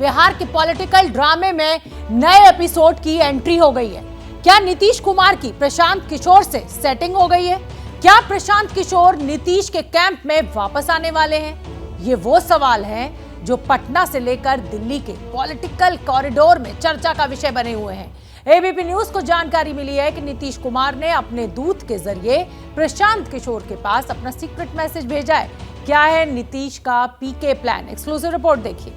बिहार के पॉलिटिकल ड्रामे में नए एपिसोड की एंट्री हो गई है। क्या नीतीश कुमार की प्रशांत किशोर से सेटिंग हो गई है? क्या प्रशांत किशोर नीतीश के कैंप में वापस आने वाले हैं? ये वो सवाल हैं जो पटना से लेकर दिल्ली के पॉलिटिकल कॉरिडोर में चर्चा का विषय बने हुए हैं। एबीपी न्यूज को जानकारी मिली है कि नीतीश कुमार ने अपने दूत के जरिए प्रशांत किशोर के पास अपना सीक्रेट मैसेज भेजा है। क्या है नीतीश का पीके प्लान? एक्सक्लूसिव रिपोर्ट देखिए।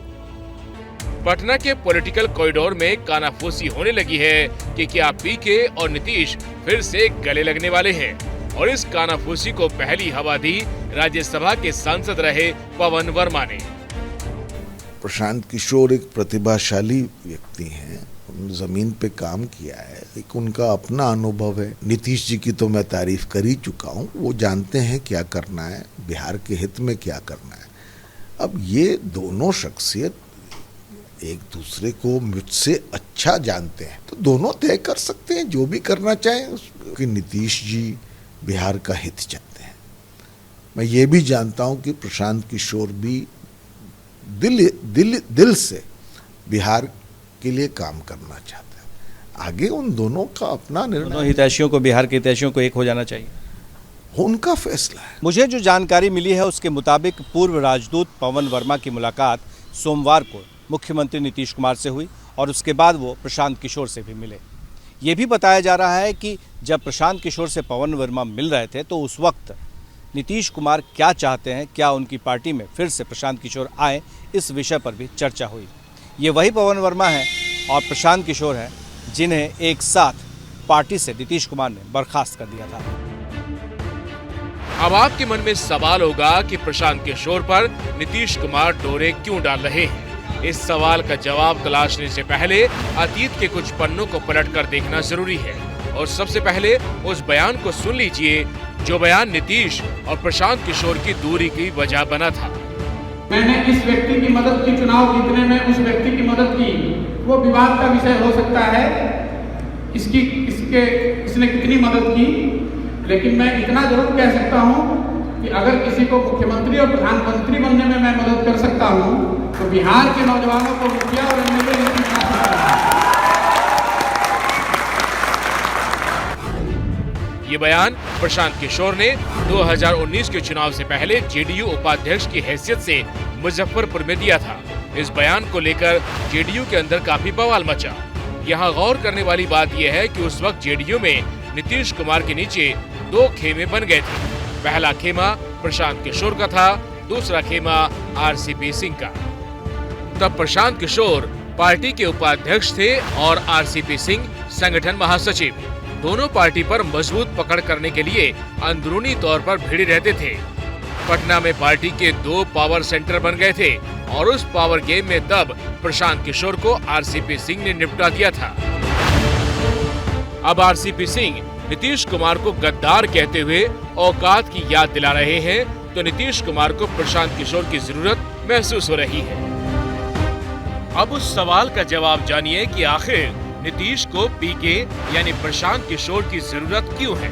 पटना के पॉलिटिकल कॉरिडोर में कानाफूसी होने लगी है कि क्या पीके और नीतीश फिर से गले लगने वाले हैं, और इस कानाफूसी को पहली हवा दी राज्यसभा के सांसद रहे पवन वर्मा ने। प्रशांत किशोर एक प्रतिभाशाली व्यक्ति हैं, जमीन पे काम किया है, एक उनका अपना अनुभव है। नीतीश जी की तो मैं तारीफ कर ही चुका हूँ, वो जानते हैं क्या करना है, बिहार के हित में क्या करना है। अब ये दोनों शख्सियत एक दूसरे को मुझसे अच्छा जानते हैं, तो दोनों तय कर सकते हैं जो भी करना चाहें। कि नीतीश जी बिहार का हित चाहते हैं। मैं ये भी जानता हूं कि प्रशांत किशोर भी दिल से बिहार के लिए काम करना चाहते हैं। आगे उन दोनों का अपना निर्णय। दोनों हितैषियों को, बिहार के हितैषियों को एक हो जाना चाहिए, उनका फैसला है। मुझे जो जानकारी मिली है उसके मुताबिक पूर्व राजदूत पवन वर्मा की मुलाकात सोमवार को मुख्यमंत्री नीतीश कुमार से हुई और उसके बाद वो प्रशांत किशोर से भी मिले। ये भी बताया जा रहा है कि जब प्रशांत किशोर से पवन वर्मा मिल रहे थे तो उस वक्त नीतीश कुमार क्या चाहते हैं, क्या उनकी पार्टी में फिर से प्रशांत किशोर आए, इस विषय पर भी चर्चा हुई। ये वही पवन वर्मा हैं और प्रशांत किशोर हैं जिन्हें एक साथ पार्टी से नीतीश कुमार ने बर्खास्त कर दिया था। अब आपके मन में सवाल होगा कि प्रशांत किशोर पर नीतीश कुमार डोरे क्यों डाल रहे हैं। इस सवाल का जवाब तलाशने से पहले अतीत के कुछ पन्नों को पलटकर देखना जरूरी है, और सबसे पहले उस बयान को सुन लीजिए जो बयान नीतीश और प्रशांत किशोर की दूरी की वजह बना था। मैंने इस व्यक्ति की मदद की, चुनाव जीतने में उस व्यक्ति की मदद की, वो विवाद का विषय हो सकता है। इसने कितनी मदद की, लेकिन मैं इतना जरूर कह सकता हूँ कि अगर किसी को मुख्यमंत्री और प्रधानमंत्री बनने में मैं मदद कर सकता हूँ तो बिहार के नौजवानों को मुखिया और एमएलए नहीं बना सकता। ये बयान प्रशांत किशोर ने 2019 के चुनाव से पहले जेडीयू उपाध्यक्ष की हैसियत से मुजफ्फरपुर में दिया था। इस बयान को लेकर जेडीयू के अंदर काफी बवाल मचा। यहाँ गौर करने वाली बात यह है कि उस वक्त जेडीयू में नीतीश कुमार के नीचे दो खेमे बन गए थे। पहला खेमा प्रशांत किशोर का था, दूसरा खेमा आरसीपी सिंह का। तब प्रशांत किशोर पार्टी के उपाध्यक्ष थे और आरसीपी सिंह संगठन महासचिव। दोनों पार्टी पर मजबूत पकड़ करने के लिए अंदरूनी तौर पर भिड़े रहते थे। पटना में पार्टी के दो पावर सेंटर बन गए थे और उस पावर गेम में तब प्रशांत किशोर को आरसीपी सिंह ने निपटा दिया था। अब आरसीपी सिंह नीतीश कुमार को गद्दार कहते हुए औकात की याद दिला रहे हैं, तो नीतीश कुमार को प्रशांत किशोर की जरूरत महसूस हो रही है। अब उस सवाल का जवाब जानिए कि आखिर नीतीश को पीके यानी प्रशांत किशोर की जरूरत क्यों है।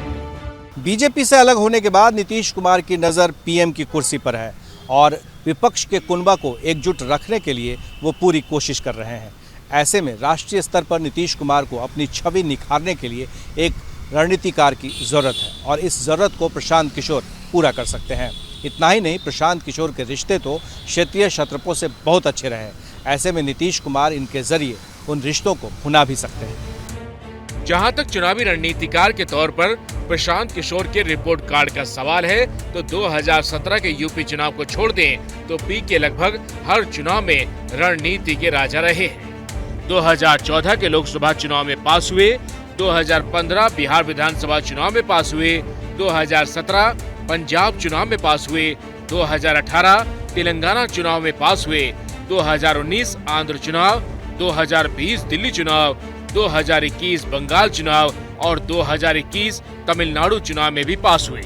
बीजेपी से अलग होने के बाद नीतीश कुमार की नज़र पीएम की कुर्सी पर है और विपक्ष के कुनबा को एकजुट रखने के लिए वो पूरी कोशिश कर रहे हैं। ऐसे में राष्ट्रीय स्तर पर नीतीश कुमार को अपनी छवि निखारने के लिए एक रणनीतिकार की जरूरत है और इस जरूरत को प्रशांत किशोर पूरा कर सकते हैं। इतना ही नहीं, प्रशांत किशोर के रिश्ते तो क्षेत्रीय क्षत्रपों से बहुत अच्छे रहे। ऐसे में नीतीश कुमार इनके जरिए उन रिश्तों को भुना भी सकते हैं। जहां तक चुनावी रणनीतिकार के तौर पर प्रशांत किशोर के रिपोर्ट कार्ड का सवाल है, तो 2017 के यूपी चुनाव को छोड़ दें तो पीके लगभग हर चुनाव में रणनीति के राजा रहे हैं। 2014 के लोकसभा चुनाव में पास हुए, 2015 बिहार विधानसभा चुनाव में पास हुए, 2017 पंजाब चुनाव में पास हुए, 2018 तेलंगाना चुनाव में पास हुए, 2019 आंध्र चुनाव, 2020 दिल्ली चुनाव, 2021 बंगाल चुनाव और 2021 तमिलनाडु चुनाव में भी पास हुए।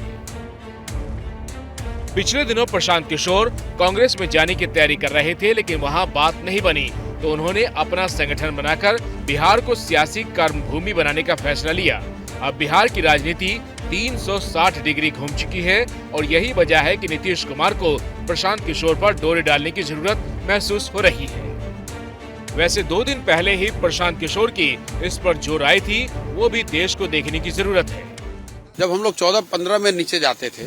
पिछले दिनों प्रशांत किशोर कांग्रेस में जाने की तैयारी कर रहे थे, लेकिन वहां बात नहीं बनी, तो उन्होंने अपना संगठन बनाकर बिहार को सियासी कर्मभूमि बनाने का फैसला लिया। अब बिहार की राजनीति 360 डिग्री घूम चुकी है और यही वजह है कि नीतीश कुमार को प्रशांत किशोर पर डोरे डालने की जरूरत महसूस हो रही है। वैसे 2 दिन पहले ही प्रशांत किशोर की इस पर जो राय थी वो भी देश को देखने की जरूरत है। जब हम लोग 14-15 में नीचे जाते थे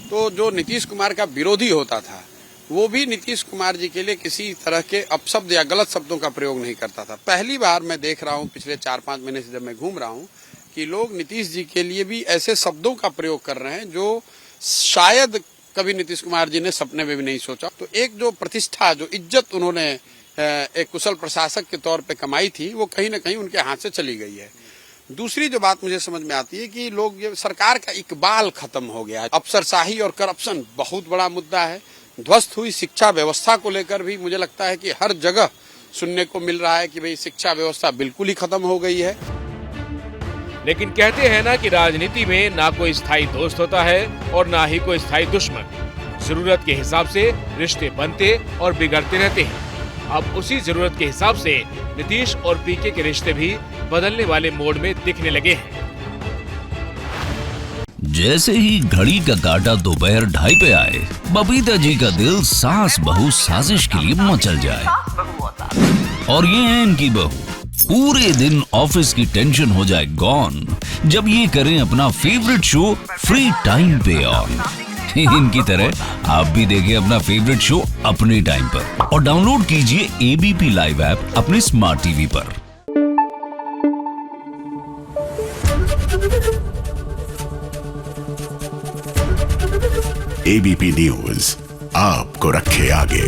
तो जो नीतीश कुमार का विरोधी होता था वो भी नीतीश कुमार जी के लिए किसी तरह के अपशब्द या गलत शब्दों का प्रयोग नहीं करता था। पहली बार मैं देख रहा हूँ पिछले 4-5 महीने से जब मैं घूम रहा हूँ कि लोग नीतीश जी के लिए भी ऐसे शब्दों का प्रयोग कर रहे हैं जो शायद कभी नीतीश कुमार जी ने सपने में भी नहीं सोचा। तो एक जो प्रतिष्ठा, जो इज्जत उन्होंने एक कुशल प्रशासक के तौर पे कमाई थी वो कहीं न कहीं उनके हाथ से चली गई है। दूसरी जो बात मुझे समझ में आती है कि लोग ये सरकार का इकबाल खत्म हो गया है। अफसरशाही और करप्शन बहुत बड़ा मुद्दा है। ध्वस्त हुई शिक्षा व्यवस्था को लेकर भी मुझे लगता है कि हर जगह सुनने को मिल रहा है कि भाई शिक्षा व्यवस्था बिल्कुल ही खत्म हो गई है। लेकिन कहते हैं ना कि राजनीति में ना कोई स्थायी दोस्त होता है और ना ही कोई स्थायी दुश्मन। जरूरत के हिसाब से रिश्ते बनते और बिगड़ते रहते हैं। अब उसी जरूरत के हिसाब से नीतीश और पीके के रिश्ते भी बदलने वाले मोड में दिखने लगे हैं। जैसे ही घड़ी का काटा दोपहर 2:30 पे आए, बबीता जी का दिल सास बहू साजिश के लिए मचल जाए। और ये है इनकी बहू, पूरे दिन ऑफिस की टेंशन हो जाए गॉन जब ये करें अपना फेवरेट शो फ्री टाइम पे ऑन। इनकी तरह आप भी देखिए अपना फेवरेट शो अपने टाइम पर और डाउनलोड कीजिए एबीपी लाइव ऐप अपने स्मार्ट टीवी पर। एबीपी न्यूज आपको रखे आगे।